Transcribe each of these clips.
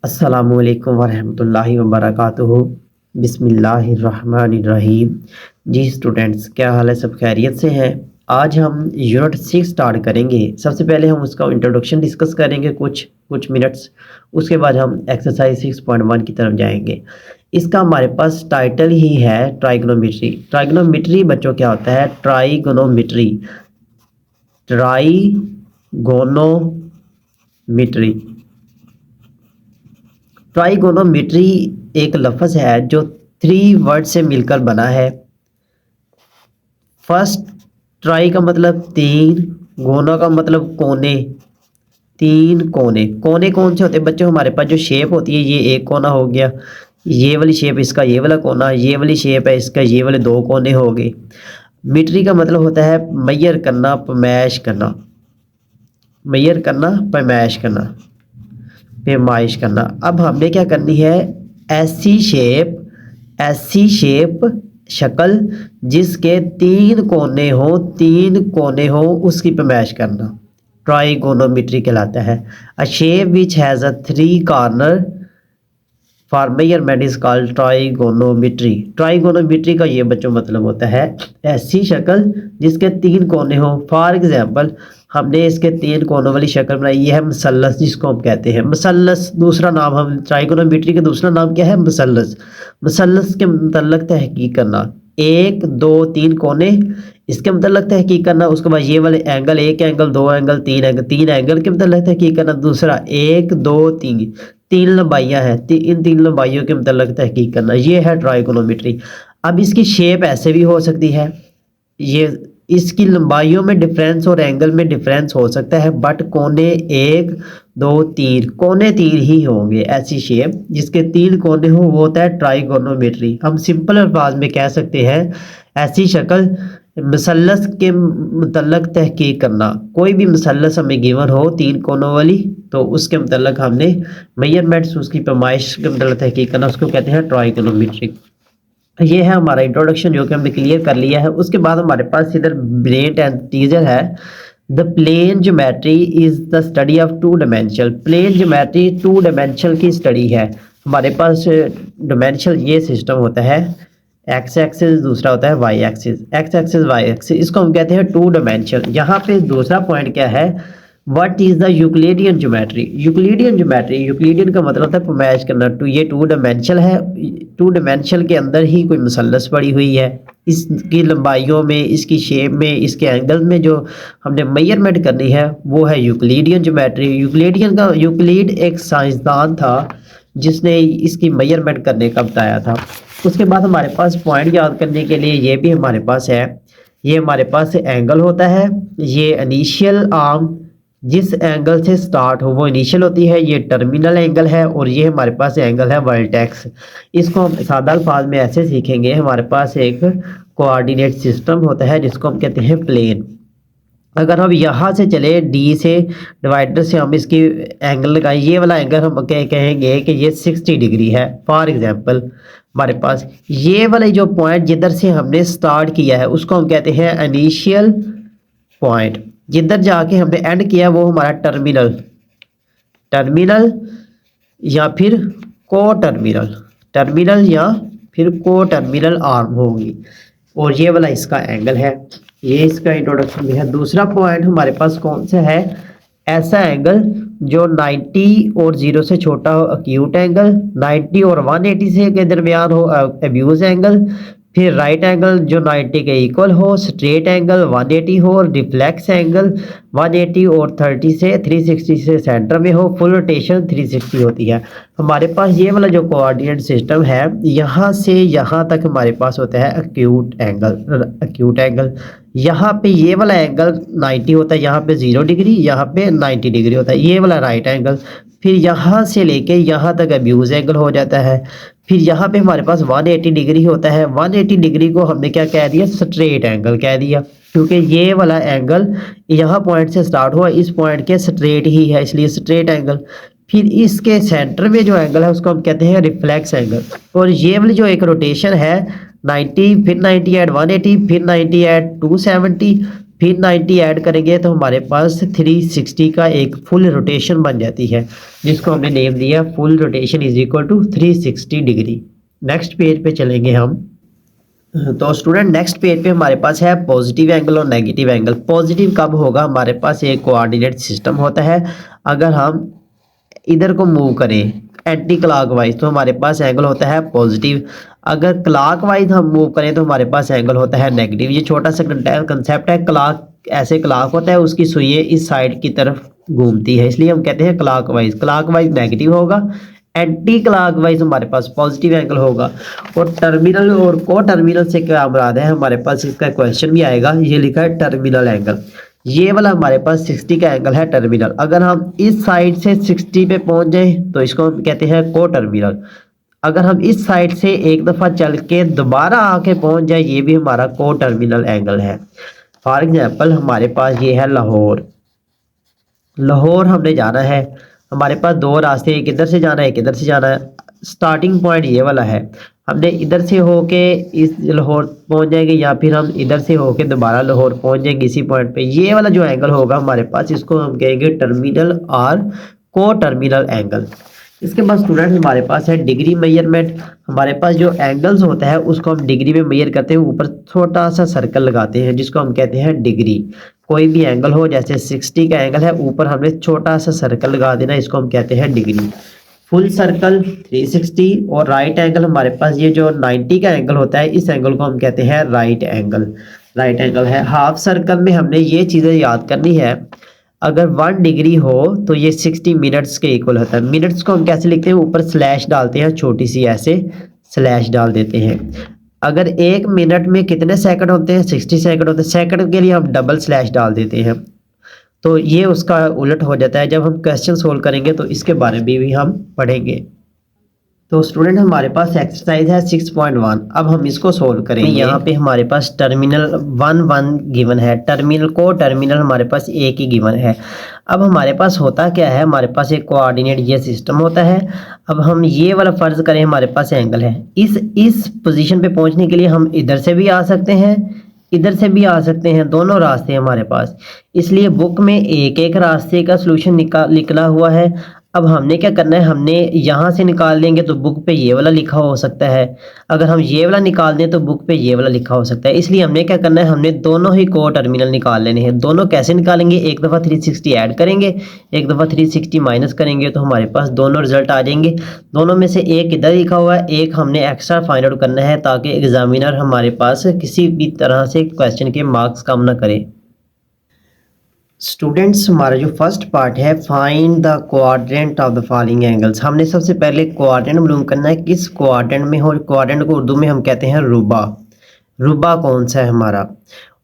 अस्सलामुअलैकुम वरहमतुल्लाहि वबरकातुहू। बिस्मिल्लाहिर्रहमानिर्रहीम। जी स्टूडेंट्स, क्या हाल है? सब खैरियत से हैं? आज हम यूनिट 6 स्टार्ट करेंगे। सबसे पहले हम उसका इंट्रोडक्शन डिस्कस करेंगे कुछ कुछ मिनट्स। उसके बाद हम एक्सरसाइज 6.1 की तरफ जाएंगे। इसका हमारे पास टाइटल ही है ट्राइगोनोमेट्री। ट्राइगोनोमेट्री बच्चों क्या होता है? ट्राइगोनोमेट्री, ट्राइगोनोमेट्री ट्राइगोनोमेट्री एक लफ्ज़ है जो 3 वर्ड से मिलकर बना है। फर्स्ट, ट्राई का मतलब 3, गोनो का मतलब कोने, 3 कोने। कोने कौन से होते हैं बच्चों? हमारे पास जो शेप होती है, ये एक कोना हो गया, ये वाली शेप इसका ये वाला कोना, ये वाली शेप है इसका ये वाले 2 कोने हो गए। मीट्री का मतलब होता है मैयर करना, पैमाइश करना, मैयर करना, पैमाइश करना। अब हमने क्या करनी है? ऐसी शेप शक्ल जिसके 3 कोने हो, 3 कोने हो, उसकी पैमाइश करना ट्राइगोनोमेट्री कहलाता है। अ shape which has a 3 corner for measurement is called trigonometry. Trigonometry का ये बच्चों मतलब होता है ऐसी शक्ल जिसके 3 कोने हो। फॉर एग्जांपल, हमने इसके 3 कोनों वाली शक्ल बनाई, ये है मसल्लस, जिसको हम कहते हैं मसल्लस। दूसरा नाम, हम ट्राइगोनोमेट्री का दूसरा नाम क्या है? मसल्लस। मसल्लस के मतलब तहकीक करना, 1 2 3 कोने, इसके मतलब तहकीक करना। उसके बाद ये वाले angle, 1 angle 2 angle 3 angle, 3 angle के मतलब तहकीक करना। दूसरा 1 2 3, 3 लंबाइयाँ हैं, इन 3 लंबाइयों के मतलब तहकीक करना। ये है ट्राइगोनोमेट्री। अब इसकी शेप ऐसे भी हो सकती है, ये इसकी लंबाइयों में डिफरेंस और एंगल में डिफरेंस हो सकता है, बट कोने 1 2 3 कोने 3 ही होंगे। ऐसी शेप जिसके 3 कोने हो वो होता है ट्राइगोनोमेट्री। हम सिंपल अल्फाज में कह सकते हैं ऐसी शक्ल मसल्लस के मतलब तहकीक करना। कोई भी मसल्लस हमें गिवन हो 3 कोनों वाली, तो उसके मतलब हमने मेजरमेंट्स, उसकी पैमाइश के मतलब तहकीक करना, उसको कहते हैं ट्राइगोनोमेट्री। ये है हमारा इंट्रोडक्शन जो कि हमने क्लियर कर लिया है। उसके बाद हमारे पास इधर ब्रेन एंड टीजर है। The plane geometry is the study of 2 dimensional. Plane geometry 2 dimensional की स्टडी है। हमारे पास डायमेंशनल ये सिस्टम होता है, एक्स एक्सिस, दूसरा होता है Y axis, X axis Y axis, इसको हम कहते हैं 2 डायमेंशनल। यहाँ पे दूसरा पॉइंट क्या है? What is the Euclidean geometry. Euclidean geometry, Euclidean का मतलब होता है पैमाइश करना। टू ये 2 डायमेंशनल है, 2 डायमेंशनल के अंदर ही कोई मसल्लस पड़ी हुई है, इसकी लंबाइयों में, इसकी शेप में, इसके एंगल में जो हमने मेजरमेंट करनी है वो है यूक्लिडियन ज्योमेट्री। यूक्लिड एक साइंसदान था जिसने इसकी मेजरमेंट करने का बताया था। उसके बाद हमारे पास पॉइंट याद करने के लिए ये भी हमारे पास है। ये हमारे पास एंगल होता है, ये इनिशियल आर्म जिस एंगल से स्टार्ट हो वो इनिशियल होती है, ये टर्मिनल एंगल है, और ये हमारे पास एंगल है वर्टेक्स। इसको हम सादा अल्फाज में ऐसे सीखेंगे, हमारे पास एक कोऑर्डिनेट सिस्टम होता है जिसको हम कहते हैं प्लेन। अगर हम यहाँ से चले डी से, डिवाइडर से हम इसकी एंगल लगाएं, ये वाला एंगल हम कहेंगे कि ये 60 डिग्री है। फॉर एग्जांपल, हमारे पास ये वाला जो पॉइंट जिधर से हमने स्टार्ट किया है उसको हम कहते हैं इनिशियल पॉइंट। जिधर जाके हमने एंड किया वो हमारा टर्मिनल, टर्मिनल या फिर को टर्मिनल, टर्मिनल या फिर को टर्मिनल आर्म होगी, और ये वाला इसका एंगल है। ये इसका इंट्रोडक्शन भी है। दूसरा पॉइंट हमारे पास कौन सा है? ऐसा एंगल जो 90 और 0 से छोटा हो, अक्यूट एंगल, 90 और 180 से के दरमियान हो, एब्यूज एंगल। फिर राइट एंगल जो 90 के इक्वल हो, स्ट्रेट एंगल 180 हो, और डिफ्लेक्स एंगल 180 और 30 से 360 से सेंटर में हो, फुल रोटेशन 360 होती है। हमारे पास ये वाला जो कोऑर्डिनेट सिस्टम है, यहाँ से यहाँ तक हमारे पास होता है अक्यूट एंगल, अक्यूट एंगल। यहाँ पे ये वाला एंगल 90 होता है, यहाँ पे 0 डिग्री, यहाँ पे 90 डिग्री होता है, ये वाला राइट एंगल। फिर यहाँ से लेके यहाँ तक अब्यूज एंगल हो जाता है। फिर यहाँ पे हमारे पास 180 डिग्री होता है। 180 डिग्री को हमने क्या कह दिया? स्ट्रेट एंगल कह दिया, क्योंकि ये वाला एंगल यहाँ पॉइंट से स्टार्ट हुआ, इस पॉइंट के स्ट्रेट ही है, इसलिए स्ट्रेट एंगल। फिर इसके सेंटर में जो एंगल है उसको हम कहते हैं रिफ्लेक्स एंगल। और ये वाली जो एक रोटेशन है 90, फिर 90 एट 180, फिर 90 एट 270, फिर 90 ऐड करेंगे तो हमारे पास 360 का एक फुल रोटेशन बन जाती है, जिसको हमने नेम दिया full rotation is equal to 360 degree. Next page पे चलेंगे हम। तो स्टूडेंट नेक्स्ट पेज पे हमारे पास है पॉजिटिव एंगल और नेगेटिव एंगल। पॉजिटिव कब होगा, हमारे पास एक कोऑर्डिनेट सिस्टम होता है, अगर हम इधर को मूव करें एंटी क्लॉकवाइज तो हमारे पास एंगल होता है पॉजिटिव, अगर क्लॉकवाइज हम मूव करें तो हमारे पास एंगल होता है नेगेटिव। ये छोटा सा कंसेप्ट है। क्लॉक ऐसे क्लॉक होता है, उसकी सुइयां इस साइड की तरफ घूमती है, इसलिए हम कहते हैं क्लॉकवाइज। क्लॉकवाइज नेगेटिव होगा, एंटी क्लॉकवाइज हमारे पास पॉजिटिव एंगल होगा। और टर्मिनल और को टर्मिनल से क्या मुराद है, हमारे पास इसका क्वेश्चन भी आएगा। ये लिखा है टर्मिनल एंगल, ये वाला हमारे पास 60 का एंगल है टर्मिनल। अगर हम इस साइड से 60 पे पहुंच जाए तो इसको हम कहते हैं को टर्मिनल। अगर हम इस साइड से एक दफ़ा चल के दोबारा आके पहुंच जाए, ये भी हमारा को टर्मिनल एंगल है। फॉर एग्जांपल हमारे पास ये है लाहौर। लाहौर हमने जाना है, हमारे पास दो रास्ते, एक इधर से जाना है एक इधर से जाना है। स्टार्टिंग पॉइंट ये वाला है, हमने इधर से होके इस लाहौर पहुंच जाएंगे या फिर हम इधर से होके दोबारा लाहौर पहुंच जाएंगे इसी पॉइंट पे। ये वाला जो एंगल होगा हमारे पास, इसको हम कहेंगे टर्मिनल और को टर्मिनल एंगल। इसके बाद स्टूडेंट हमारे पास है डिग्री मेजरमेंट। हमारे पास जो एंगल्स होता है उसको हम डिग्री में मेजर करते हैं, ऊपर छोटा सा सर्कल लगाते हैं जिसको हम कहते हैं डिग्री। कोई भी एंगल हो, जैसे 60 का एंगल है, ऊपर हमने छोटा सा सर्कल लगा देना, इसको हम कहते हैं डिग्री। फुल सर्कल 360 और राइट एंगल हमारे पास ये जो 90 का एंगल होता है, इस एंगल को हम कहते हैं राइट एंगल। राइट एंगल है। हाफ सर्कल में हमने ये चीज़ें याद करनी है। अगर 1 डिग्री हो तो ये 60 मिनट्स के इक्वल होता है। मिनट्स को हम कैसे लिखते हैं, ऊपर स्लैश डालते हैं, छोटी सी ऐसे स्लैश डाल देते हैं। अगर 1 मिनट में कितने सेकंड होते हैं, 60 सेकंड होते हैं। सेकंड के लिए हम डबल स्लैश डाल देते हैं, तो ये उसका उलट हो जाता है। जब हम क्वेश्चन सोल्व करेंगे तो इसके बारे में भी हम पढ़ेंगे। तो स्टूडेंट हमारे पास एक्सरसाइज है 6.1। अब हम इसको सोल्व करेंगे। यहाँ पे हमारे पास टर्मिनल 1 गिवन है, टर्मिनल को टर्मिनल हमारे पास एक ही गिवन है। अब हमारे पास होता क्या है, हमारे पास एक कोऑर्डिनेट ये सिस्टम होता है। अब हम ये वाला फर्ज करें हमारे पास एंगल है, इस पोजीशन पे पहुंचने के लिए हम इधर से भी आ सकते हैं, इधर से भी आ सकते हैं, दोनों रास्ते हमारे पास। इसलिए बुक में एक एक रास्ते का सलूशन निकला हुआ है। अब हमने क्या करना है, हमने यहाँ से निकाल देंगे तो बुक पे ये वाला लिखा हो सकता है, अगर हम ये वाला निकाल दें तो बुक पे ये वाला लिखा हो सकता है। इसलिए हमने क्या करना है, हमने दोनों ही को टर्मिनल निकाल लेने हैं। दोनों कैसे निकालेंगे, एक दफ़ा 360 ऐड करेंगे, एक दफ़ा 360 माइनस करेंगे, तो हमारे पास दोनों रिजल्ट आ जाएंगे। दोनों में से एक इधर लिखा हुआ है, एक हमने एक्स्ट्रा फाइंड आउट करना है, ताकि एग्जामिनर हमारे पास किसी भी तरह से क्वेश्चन के मार्क्स कम ना करे। स्टूडेंट्स हमारा जो फर्स्ट पार्ट है, find the quadrant of the following angles. हमने सबसे पहले क्वाड्रेंट मालूम करना है, किस क्वाड्रेंट में हो। क्वाड्रेंट को उर्दू में हम कहते हैं रुबा। रुबा कौन सा है हमारा।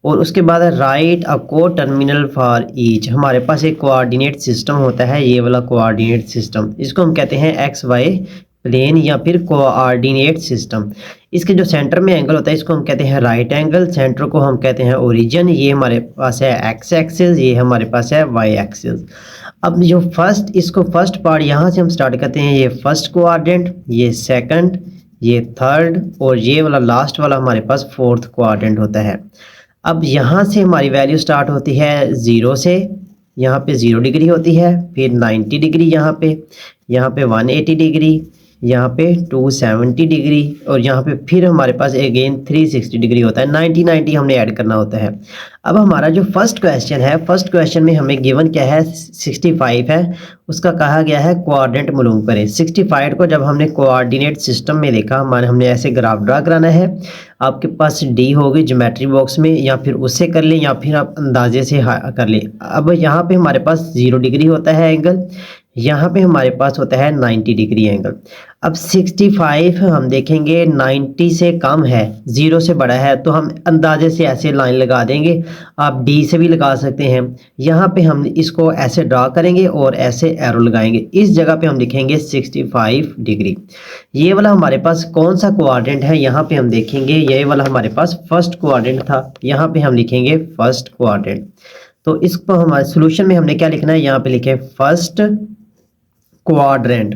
और उसके बाद राइट अ को टर्मिनल फॉर ईच। हमारे पास एक कोऑर्डिनेट सिस्टम होता है, ये वाला कोऑर्डिनेट सिस्टम, इसको हम कहते हैं एक्स वाई प्लेन या फिर कोऑर्डिनेट सिस्टम। इसके जो सेंटर में एंगल होता है इसको हम कहते हैं राइट एंगल, सेंटर को हम कहते हैं ओरिजिन। ये हमारे पास है एक्स एक्सिस, ये हमारे पास है वाई एक्सिस। अब जो इसको फर्स्ट पार्ट यहाँ से हम स्टार्ट करते हैं, ये फर्स्ट क्वाड्रेंट, ये सेकंड, ये थर्ड और ये वाला लास्ट वाला हमारे पास फोर्थ क्वाड्रेंट होता है। अब यहाँ से हमारी वैल्यू स्टार्ट होती है 0 से, यहाँ पे 0 डिग्री होती है, फिर 90 डिग्री यहाँ पे 180 डिग्री, यहाँ पे 270 डिग्री और यहाँ पे फिर हमारे पास अगेन 360 डिग्री होता है। 90 हमने ऐड करना होता है। अब हमारा जो फर्स्ट क्वेश्चन है, फर्स्ट क्वेश्चन में हमें गिवन क्या है, 65 है। उसका कहा गया है कोऑर्डिनेट मालूम करें। 65 को जब हमने कोऑर्डिनेट सिस्टम में देखा, हमने ऐसे ग्राफ ड्रा कराना है। आपके पास डी होगी ज्योमेट्री बॉक्स में, या फिर उससे कर लें या फिर आप अंदाजे से कर लें। अब यहाँ पे हमारे पास 0 डिग्री होता है एंगल, यहाँ पे हमारे पास होता है 90 डिग्री एंगल। अब 65 हम देखेंगे 90 से कम है, 0 से बड़ा है, तो हम अंदाजे से ऐसे लाइन लगा देंगे। आप डी से भी लगा सकते हैं। यहाँ पे हम इसको ऐसे ड्रा करेंगे और ऐसे एरो लगाएंगे। इस जगह पे हम लिखेंगे 65 डिग्री। ये वाला हमारे पास कौन सा क्वाड्रेंट है, यहाँ पे हम देखेंगे ये वाला हमारे पास फर्स्ट क्वाड्रेंट था। यहाँ पे हम लिखेंगे फर्स्ट क्वाड्रेंट। तो इसको हमारे सोल्यूशन में हमने क्या लिखना है, यहाँ पे लिखे first quadrant.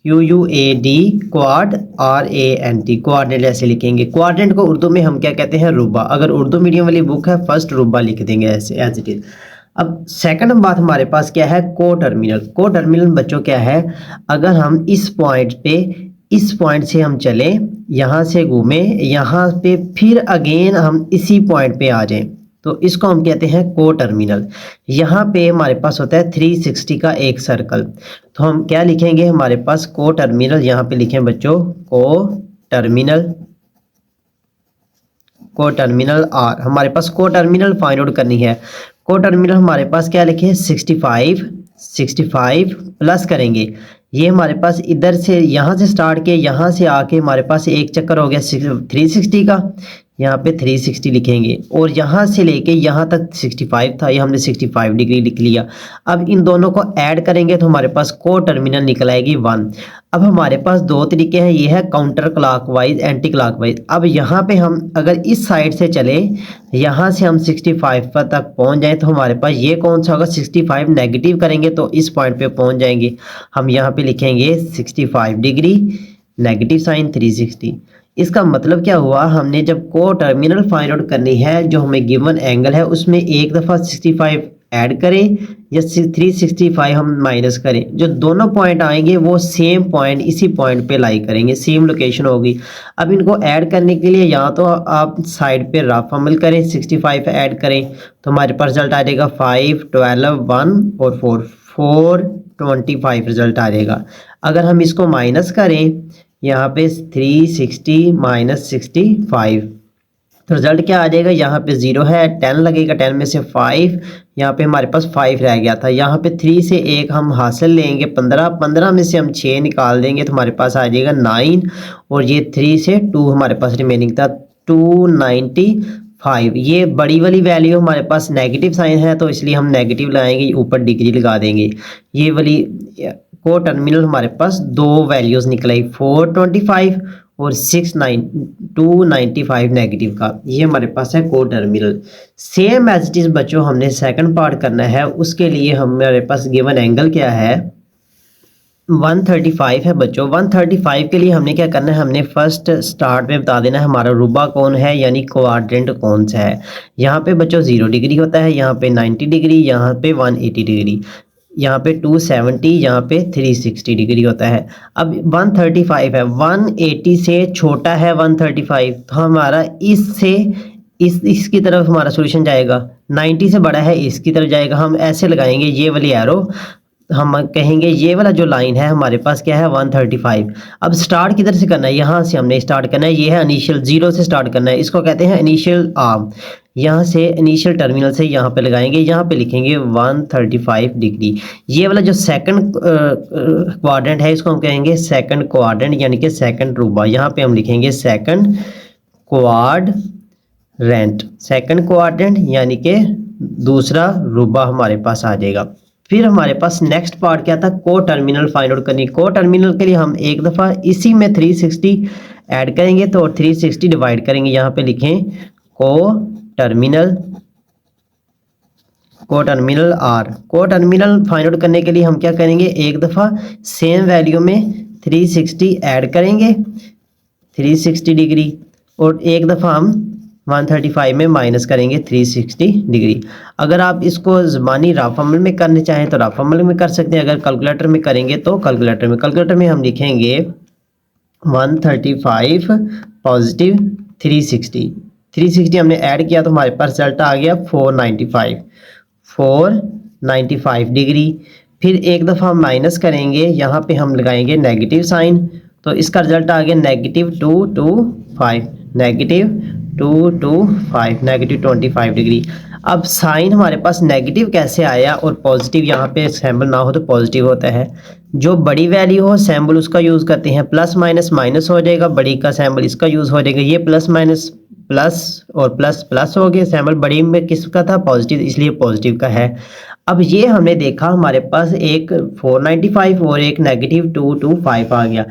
QUAD quad RANT quadrant ऐसे लिखेंगे। क्वाड्रेंट को उर्दू में हम क्या कहते हैं? रुबा। अगर उर्दू मीडियम वाली बुक है फर्स्ट रुबा लिख देंगे ऐसे एज इट इज। अब सेकंड बात हमारे पास क्या है? को टर्मिनल। को टर्मिनल बच्चों क्या है? अगर हम इस पॉइंट पे, इस पॉइंट से हम चले, यहाँ से घूमे, यहाँ पे फिर अगेन हम इसी पॉइंट पे आ जाएं, तो इसको हम कहते हैं को टर्मिनल। यहाँ पे हमारे पास होता है 360 का एक सर्कल, तो हम क्या लिखेंगे? हमारे पास को टर्मिनल, यहाँ पे लिखें बच्चों को टर्मिनल, को टर्मिनल आर। हमारे पास को टर्मिनल फाइंड आउट करनी है। को टर्मिनल हमारे पास क्या लिखे? 65 प्लस करेंगे, ये हमारे पास इधर से यहाँ से स्टार्ट के यहाँ से आके हमारे पास एक चक्कर हो गया 360 का, यहाँ पे 360 लिखेंगे, और यहाँ से लेके यहाँ तक 65 था, ये हमने 65 डिग्री लिख लिया। अब इन दोनों को ऐड करेंगे तो हमारे पास को टर्मिनल निकल आएगी 1। अब हमारे पास दो तरीके हैं, ये है काउंटर क्लॉकवाइज, एंटी क्लॉकवाइज। अब यहाँ पे हम अगर इस साइड से चले, यहाँ से हम 65 पर तक पहुँच जाएँ तो हमारे पास ये कौन सा होगा? 65 नेगेटिव करेंगे तो इस पॉइंट पे पहुँच जाएंगे। हम यहाँ पे लिखेंगे 65 डिग्री नेगेटिव साइन 360। इसका मतलब क्या हुआ? हमने जब को टर्मिनल फाइंड आउट करनी है, जो हमें गिवन एंगल है उसमें एक दफ़ा 65 ऐड करें या 365 हम माइनस करें, जो दोनों पॉइंट आएंगे वो सेम पॉइंट, इसी पॉइंट पे लाई करेंगे, सेम लोकेशन होगी। अब इनको ऐड करने के लिए या तो आप साइड पे रफ अमल करें, 65 ऐड करें तो हमारे पास रिजल्ट आ जाएगा 5, 12, 1 और 4 25 रिजल्ट आ जाएगा। अगर हम इसको माइनस करें, यहाँ पे 360 माइनस 65 तो रिजल्ट क्या आ जाएगा? यहाँ पे 0 है, 10 लगेगा, 10 में से 5, यहाँ पे हमारे पास 5 रह गया था, यहाँ पे 3 से 1 हम हासिल लेंगे 15, 15 में से हम 6 निकाल देंगे तो हमारे पास आ जाएगा 9, और ये 3 से 2 हमारे पास रिमेनिंग था 295। ये बड़ी वाली वैल्यू हमारे पास नेगेटिव साइन है तो इसलिए हम नेगेटिव लगाएंगे, ऊपर डिग्री लगा देंगे। ये वाली को टर्मिनल हमारे पास दो वैल्यूज निकलाई, 425 और 295 नेगेटिव का, ये हमारे पास है coterminal. Same as it is बच्चों हमने सेकंड पार्ट करना है, उसके लिए हमारे पास गिवन एंगल क्या है? 135 है बच्चों। 135 के लिए हमने क्या करना है? हमने फर्स्ट स्टार्ट में बता देना है हमारा रुबा कौन है, यानी क्वाड्रेंट कौन सा है। यहाँ पे बच्चों 0 डिग्री होता है, यहाँ पे 90 डिग्री, यहाँ पे 180 डिग्री, यहाँ पे 270, यहाँ पे 360 डिग्री होता है। अब 135 है, 180 से छोटा है 135, तो हमारा इससे इसकी तरफ हमारा सॉल्यूशन जाएगा, 90 से बड़ा है इसकी तरफ जाएगा। हम ऐसे लगाएंगे ये वाली एरो, हम कहेंगे ये वाला जो लाइन है हमारे पास क्या है? 135। अब स्टार्ट किधर से करना है? यहाँ से हमने स्टार्ट करना है, ये है इनिशियल, 0 से स्टार्ट करना है, इसको कहते हैं इनिशियल आर्म। यहाँ से इनिशियल टर्मिनल से यहाँ पे लगाएंगे, यहाँ पे लिखेंगे 135 डिग्री। ये वाला जो सेकंड क्वाड्रेंट है इसको हम कहेंगे सेकंड क्वाड्रेंट, यानी कि सेकंड रुबा। यहाँ पे हम लिखेंगे सेकंड क्वाड्रेंट, सेकंड क्वाड्रेंट यानी कि दूसरा रुबा हमारे पास आ जाएगा। फिर हमारे पास नेक्स्ट पार्ट क्या था? को टर्मिनल फाइंड आउट करनी। को टर्मिनल के लिए हम एक दफ़ा इसी में 360 ऐड करेंगे तो 360 डिवाइड करेंगे, यहाँ पे लिखें को टर्मिनल आर। को टर्मिनल फाइंड आउट करने के लिए हम क्या करेंगे? एक दफ़ा सेम वैल्यू में 360 ऐड करेंगे 360 डिग्री, और एक दफ़ा हम 135 में माइनस करेंगे 360 डिग्री। अगर आप इसको ज़बानी रफ अमल में करने चाहें तो रफ अमल में कर सकते हैं, अगर कैलकुलेटर में करेंगे तो कैलकुलेटर में हम लिखेंगे 135 पॉजिटिव 360 हमने ऐड किया तो हमारे पास रिजल्ट आ गया 495 डिग्री। फिर एक दफ़ा हम माइनस करेंगे, यहाँ पे हम लगाएंगे नेगेटिव साइन, तो इसका रिजल्ट आ गया -225, -225 डिग्री। अब साइन हमारे पास नेगेटिव कैसे आया और पॉजिटिव? यहाँ पे सैम्बल ना हो तो पॉजिटिव होता है, जो बड़ी वैल्यू हो सैम्बल उसका यूज़ करते हैं, प्लस माइनस माइनस हो जाएगा, बड़ी का सैम्बल इसका यूज़ हो जाएगा। ये प्लस माइनस प्लस और प्लस प्लस हो गए, सैम्बल बड़ी में किसका था? पॉजिटिव, इसलिए पॉजिटिव का है। अब ये हमने देखा हमारे पास एक 495 और एक -225 आ गया।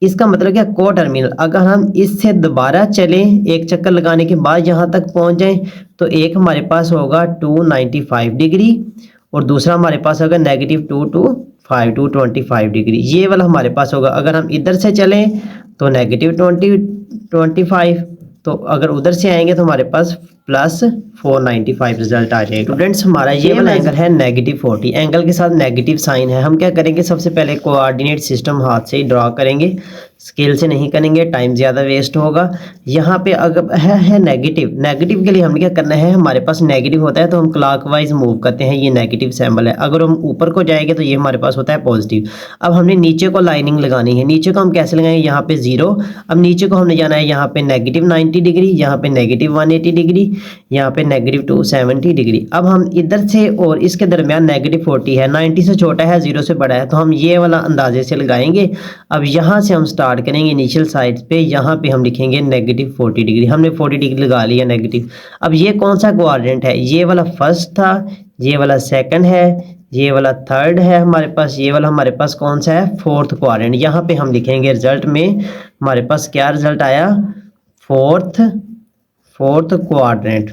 इसका मतलब क्या? को टर्मिनल अगर हम इससे दोबारा चलें, एक चक्कर लगाने के बाद यहाँ तक पहुँच जाएं, तो एक हमारे पास होगा 295 डिग्री और दूसरा हमारे पास होगा -225 5 to 25 डिग्री, ये वाला हमारे पास होगा। अगर हम इधर से चलें तो -20 25, तो अगर उधर से आएंगे तो हमारे पास +495 रिजल्ट आ जाएगा। स्टूडेंट्स हमारा ये वाला एंगल है -40, एंगल के साथ नेगेटिव साइन है। हम क्या करेंगे, सबसे पहले कोऑर्डिनेट सिस्टम हाथ से ही ड्रॉ करेंगे, स्केल से नहीं करेंगे, टाइम ज़्यादा वेस्ट होगा। यहाँ पे अगर है नेगेटिव, नेगेटिव के लिए हमने क्या करना है, हमारे पास नेगेटिव होता है तो हम क्लॉकवाइज मूव करते हैं, ये नेगेटिव सिंबल है। अगर हम ऊपर को जाएंगे तो ये हमारे पास होता है पॉजिटिव। अब हमने नीचे को लाइनिंग लगानी है, नीचे को हम कैसे लगाएंगे, यहाँ पे 0। अब नीचे को हमने जाना है यहाँ पे -90 डिग्री, यहाँ पे -180 डिग्री, यहाँ पे -270 डिग्री। अब हम इधर से और इसके दरमियान -40 है, 90 से छोटा है, 0 से बड़ा है, तो हम ये वाला अंदाजे से लगाएंगे। अब यहाँ से हम स्टार्ट करेंगे इनिशियल साइड पे, यहाँ पे हम लिखेंगे -40 डिग्री। हमने 40 डिग्री लगा लिया नेगेटिव। अब ये कौन सा क्वाड्रेंट है, ये वाला फर्स्ट था, ये वाला सेकंड है, ये वाला थर्ड है हमारे पास, ये वाला हमारे पास कौन सा है, फोर्थ क्वाड्रेंट। यहाँ पे हम लिखेंगे रिजल्ट में हमारे पास क्या रिजल्ट आया, फोर्थ क्वाड्रेंट।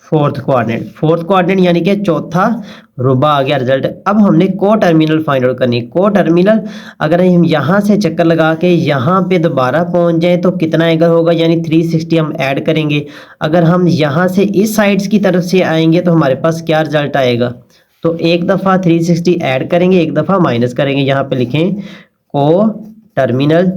फोर्थ क्वाड्रेंट यानी कि चौथा रुबा आ गया रिजल्ट। अब हमने को टर्मिनल फाइंड आउट करनी है। को टर्मिनल अगर हम यहाँ से चक्कर लगा के यहाँ पे दोबारा पहुँच जाए तो कितना एंगल होगा, यानी 360 हम ऐड करेंगे। अगर हम यहाँ से इस साइड्स की तरफ से आएंगे तो हमारे पास क्या रिजल्ट आएगा, तो एक दफ़ा 360 ऐड करेंगे, एक दफ़ा माइनस करेंगे। यहाँ पे लिखें को टर्मिनल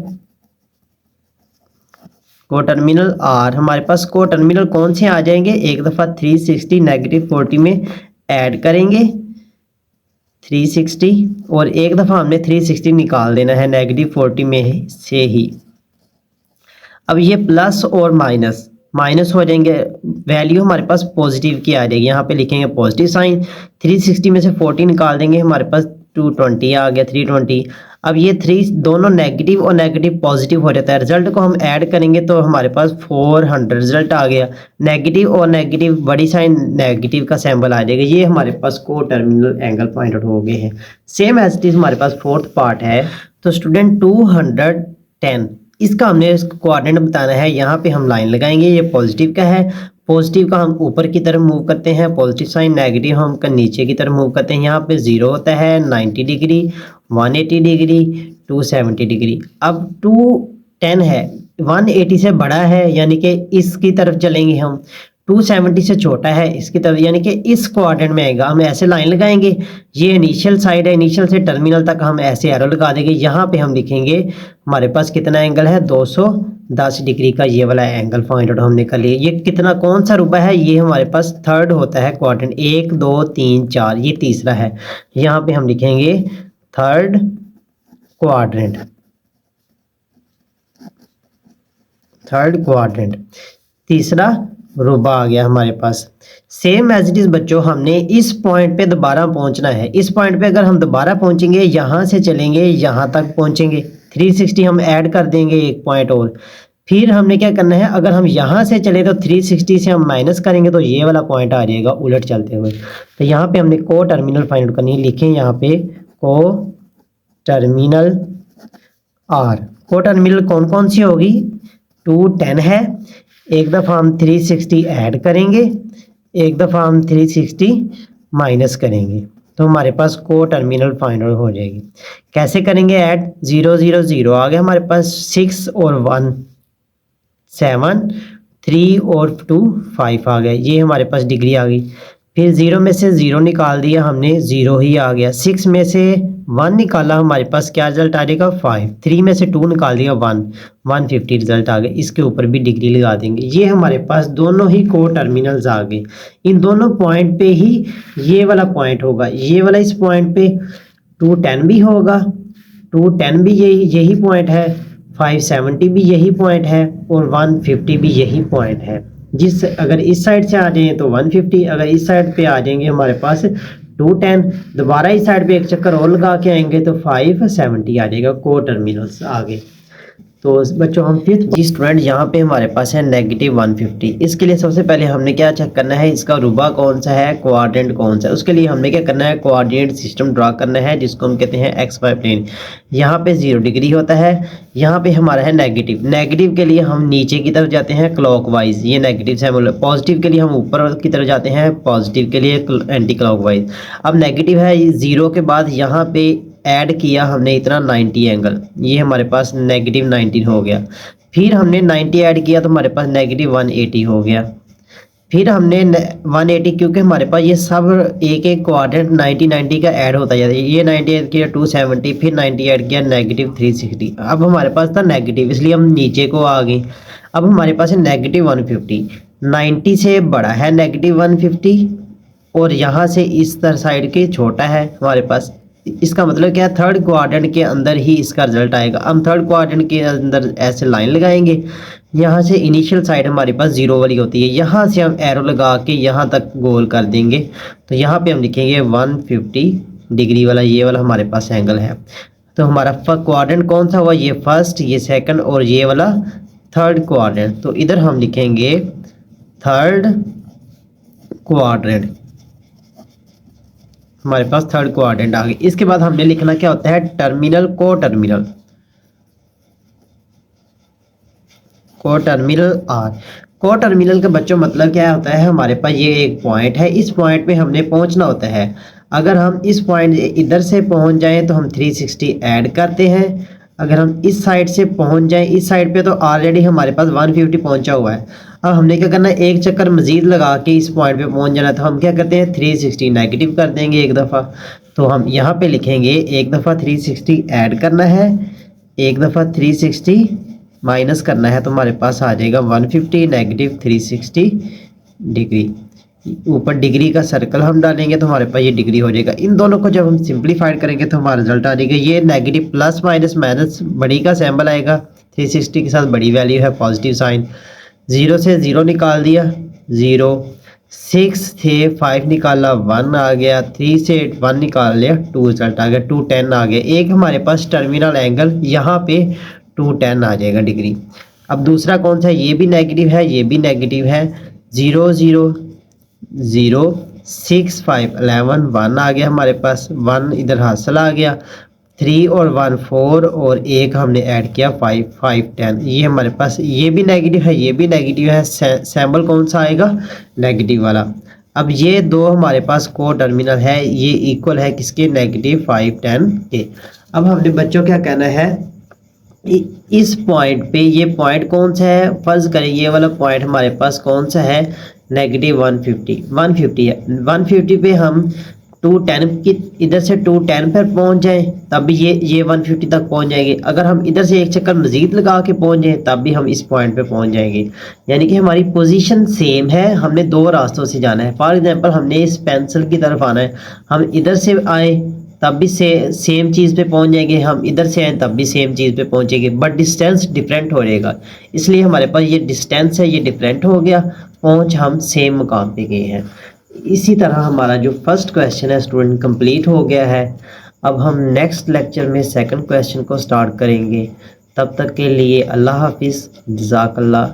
आर, हमारे पास को टर्मिनल कौन से आ जाएंगे, एक दफ़ा 360 -40 में ऐड करेंगे 360, और एक दफ़ा हमने 360 निकाल देना है -40 में से ही। अब ये प्लस और माइनस हो जाएंगे, वैल्यू हमारे पास पॉजिटिव की आ जाएगी। यहाँ पे लिखेंगे पॉजिटिव साइन, 360 में से 40 निकाल देंगे, हमारे पास 220 आ गया, 320। अब ये 3 दोनों नेगेटिव और नेगेटिव पॉजिटिव हो जाता है, रिजल्ट को हम ऐड करेंगे तो हमारे पास 400 रिजल्ट आ गया। नेगेटिव और नेगेटिव बड़ी साइन नेगेटिव का सिंबल आ जाएगा। ये हमारे पास को टर्मिनल एंगल पॉइंट आउट हो गए हैं। सेम एज इट इज हमारे पास फोर्थ पार्ट है। तो स्टूडेंट 210 इसका हमने कोऑर्डिनेट बताना है। यहाँ पे हम लाइन लगाएंगे, ये पॉजिटिव का है, पॉजिटिव का हम ऊपर की तरफ मूव करते हैं, पॉजिटिव साइन, नेगेटिव हम नीचे की तरफ मूव करते हैं। यहाँ पे 0 होता है, 90 डिग्री, 180 डिग्री, 270 डिग्री। अब 210 है, 180 से बड़ा है, यानी कि इसकी तरफ चलेंगे हम। 270 से छोटा है, इसकी तरफ, यानी कि इस क्वाड्रेंट में आएगा। हम ऐसे लाइन लगाएंगे, ये इनिशियल साइड है, इनिशियल से टर्मिनल तक हम ऐसे एरो लगा देंगे। यहाँ पे हम लिखेंगे हमारे पास कितना एंगल है, 210 डिग्री का ये वाला एंगल फाइंड आउट हमने कर लिया। ये कितना, कौन सा रुबा है, ये हमारे पास थर्ड होता है क्वाड्रेंट, 1 2 3 4, ये तीसरा है। यहाँ पे हम लिखेंगे थर्ड क्वाड्रेंट, तीसरा रुबा आ गया हमारे पास। सेम एज इट इज बच्चों, हमने इस पॉइंट पे दोबारा पहुंचना है। इस पॉइंट पे अगर हम दोबारा पहुंचेंगे, यहाँ से चलेंगे, यहाँ तक पहुंचेंगे, 360 हम ऐड कर देंगे एक पॉइंट और। फिर हमने क्या करना है, अगर हम यहाँ से चले तो 360 से हम माइनस करेंगे तो ये वाला पॉइंट आ जाएगा उलट चलते हुए। तो यहाँ पे हमने को टर्मिनल फाइंड आउट करनी है। लिखें यहाँ पे को टर्मिनल आर। को टर्मिनल कौन कौन सी होगी, 210 है, एक दफ़ा हम 360 ऐड करेंगे, एक दफ़ा हम 360 माइनस करेंगे, तो हमारे पास को टर्मिनल फाइंड आउट हो जाएगी। कैसे करेंगे ऐड, 0 0 0 आ गया हमारे पास, 6 और 1 7, 3 और 2 5 आ गया, ये हमारे पास डिग्री आ गई। फिर 0 में से 0 निकाल दिया हमने, 0 ही आ गया। 6 में से 1 निकाला, हमारे पास क्या रिजल्ट आ जाएगा, 5। 3 में से 2 निकाल दिया, 150 रिजल्ट आ गए। इसके ऊपर भी डिग्री लगा देंगे। ये हमारे पास दोनों ही को टर्मिनल्स आ गए। इन दोनों पॉइंट पे ही ये वाला पॉइंट होगा, ये वाला इस पॉइंट पे 210 भी होगा, 210 भी यही पॉइंट है, 570 भी यही पॉइंट है, और 150 भी यही पॉइंट है। जिस अगर इस साइड से आ जाए तो 150, अगर इस साइड पे आ जाएंगे हमारे पास 210, दोबारा इस साइड पे एक चक्कर और लगा के आएंगे तो 570 आ जाएगा। को टर्मिनल्स आ गए। तो बच्चों हम फिफ्थ स्टूडेंट यहाँ पे हमारे पास है -150। इसके लिए सबसे पहले हमने क्या चेक करना है, इसका रुबा कौन सा है, क्वाड्रेंट कौन सा है। उसके लिए हमने क्या करना है, कोऑर्डिनेट सिस्टम ड्रा करना है जिसको हम कहते हैं XY प्लेन। यहाँ पे 0 डिग्री होता है, यहाँ पे हमारा है नेगेटिव। नेगेटिव के लिए हम नीचे की तरफ जाते हैं क्लॉकवाइज, ये नेगेटिव से हम पॉजिटिव के लिए हम ऊपर की तरफ जाते हैं, पॉजिटिव के लिए एंटी क्लॉकवाइज। अब नेगेटिव है 0 के बाद यहाँ पे ऐड किया हमने इतना 90 एंगल, ये हमारे पास -19 हो गया। फिर हमने 90 ऐड किया तो हमारे पास -180 हो गया। फिर हमने 180, क्योंकि हमारे पास ये सब एक एक क्वाड्रेंट 90 का ऐड होता जाता है। ये 90 ऐड किया 270, फिर 90 ऐड किया -360। अब हमारे पास था नेगेटिव, इसलिए हम नीचे को आ गए। अब हमारे पास है -150। 90 से बड़ा है -150 और यहाँ से इस तरह साइड के छोटा है हमारे पास। इसका मतलब क्या है, थर्ड क्वाड्रेंट के अंदर ही इसका रिजल्ट आएगा। हम थर्ड क्वाड्रेंट के अंदर ऐसे लाइन लगाएंगे, यहाँ से इनिशियल साइड हमारे पास 0 वाली होती है, यहाँ से हम एरो लगा के यहाँ तक गोल कर देंगे। तो यहाँ पे हम लिखेंगे 150 डिग्री वाला, ये वाला हमारे पास एंगल है। तो हमारा क्वाड्रेंट कौन सा हुआ, ये फर्स्ट, ये सेकंड और ये वाला थर्ड क्वाड्रेंट। तो इधर हम लिखेंगे थर्ड क्वाड्रेंट, हमारे पास थर्ड क्वाड्रेंट आ गई। इसके बाद हमने लिखना क्या होता है, टर्मिनल को टर्मिनल आर। को टर्मिनल का बच्चों मतलब क्या होता है, हमारे पास ये एक पॉइंट है, इस पॉइंट पे हमने पहुंचना होता है। अगर हम इस पॉइंट इधर से पहुंच जाएं तो हम 360 ऐड करते हैं। अगर हम इस साइड से पहुंच जाएं इस साइड पे तो ऑलरेडी हमारे पास 150 पहुंचा हुआ है। अब हमने क्या करना है, एक चक्कर मजीद लगा के इस पॉइंट पे पहुंच जाना। तो हम क्या करते हैं, 360 नेगेटिव कर देंगे एक दफ़ा। तो हम यहाँ पे लिखेंगे एक दफ़ा 360 ऐड करना है, एक दफ़ा 360 माइनस करना है, तो हमारे पास आ जाएगा 150 -360 डिग्री। ऊपर डिग्री का सर्कल हम डालेंगे तो हमारे पास ये डिग्री हो जाएगा। इन दोनों को जब हम सिंप्लीफाइड करेंगे तो हमारा रिजल्ट आ जाएगा, ये नेगेटिव प्लस माइनस माइनस बड़ी का सैम्बल आएगा, 360 के साथ बड़ी वैल्यू है, पॉजिटिव साइन। 0 से 0 निकाल दिया 0, 6 से 5 निकाला 1 आ गया, 3 से 1 निकाल लिया 2 रिजल्ट आ गया, 210 आ गया। एक हमारे पास टर्मिनल एंगल यहाँ पे 210 आ जाएगा डिग्री। अब दूसरा कौन सा है, ये भी नेगेटिव है, ये भी नेगेटिव है। 0 0 0 6 5 11 1 आ गया हमारे पास, 1 इधर हासिल आ गया। 3 और 1 4 और एक हमने ऐड किया 5 5 10। ये हमारे पास ये भी नेगेटिव है, ये भी नेगेटिव है। सैम्बल कौन सा आएगा, नेगेटिव वाला। अब ये दो हमारे पास को टर्मिनल है, ये इक्वल है किसके, -5 10 के। अब हमने बच्चों क्या कहना है, इस पॉइंट पे, ये पॉइंट कौन सा है, फर्ज करें ये वाला पॉइंट हमारे पास कौन सा है, -150 है। 150 पे हम 210 की इधर से 210 पर पहुंच जाएं तब भी ये 150 तक पहुंच जाएंगे। अगर हम इधर से एक चक्कर मजीद लगा के पहुंच जाएं तब भी हम इस पॉइंट पे पहुंच जाएंगे। यानी कि हमारी पोजीशन सेम है, हमने दो रास्तों से जाना है। फॉर एग्जांपल हमने इस पेंसिल की तरफ आना है, हम इधर से आए तब भी सेम चीज़ पे पहुंच जाएंगे, हम इधर से आए तब भी सेम चीज़ पे पहुंचेंगे, बट डिस्टेंस डिफरेंट हो जाएगा। इसलिए हमारे पास ये डिस्टेंस है, ये डिफरेंट हो गया, पहुंच हम सेम मुकाम पे गए हैं। इसी तरह हमारा जो फर्स्ट क्वेश्चन है स्टूडेंट कंप्लीट हो गया है। अब हम नेक्स्ट लेक्चर में सेकंड क्वेश्चन को स्टार्ट करेंगे। तब तक के लिए अल्लाह हाफिज़, जज़ाकल्लाह।